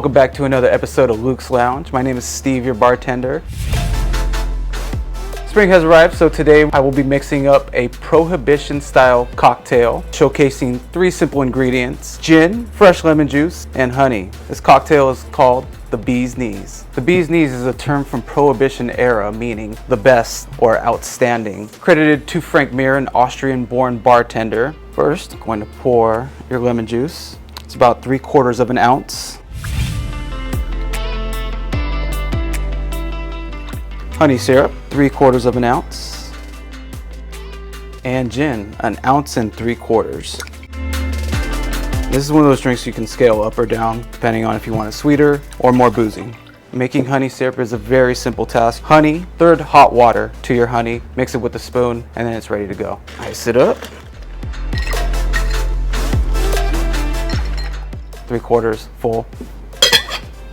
Welcome back to another episode of Luke's Lounge. My name is Steve, your bartender. Spring has arrived, so today I will be mixing up a prohibition-style cocktail, showcasing 3 simple ingredients: gin, fresh lemon juice, and honey. This cocktail is called the Bee's Knees. The Bee's Knees is a term from Prohibition era, meaning the best or outstanding, credited to Frank Mir, an Austrian-born bartender. First, I'm going to pour your lemon juice. It's about 3/4 of an ounce. Honey syrup, 3/4 of an ounce. And gin, 1 3/4 ounces. This is one of those drinks you can scale up or down depending on if you want it sweeter or more boozy. Making honey syrup is a very simple task. Honey, 1/3 hot water to your honey, mix it with a spoon, and then it's ready to go. Ice it up. 3/4 full.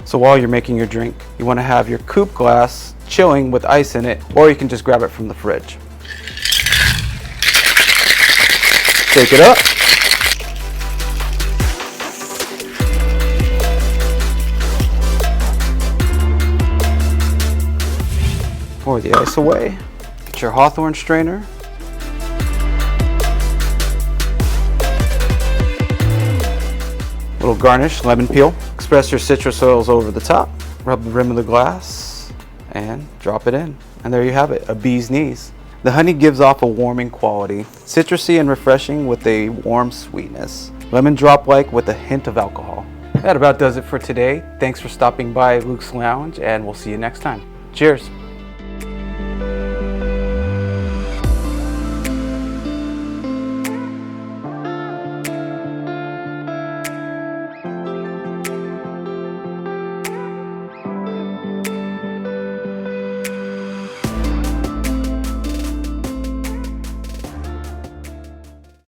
So while you're making your drink, you want to have your coupe glass chilling with ice in it, or you can just grab it from the fridge. Shake it up. Pour the ice away. Get your hawthorn strainer. Little garnish, lemon peel. Express your citrus oils over the top. Rub the rim of the glass and drop it in. And there you have it, a Bee's Knees. The honey gives off a warming quality, citrusy and refreshing with a warm sweetness. Lemon drop-like with a hint of alcohol. That about does it for today. Thanks for stopping by Luke's Lounge, and we'll see you next time. Cheers.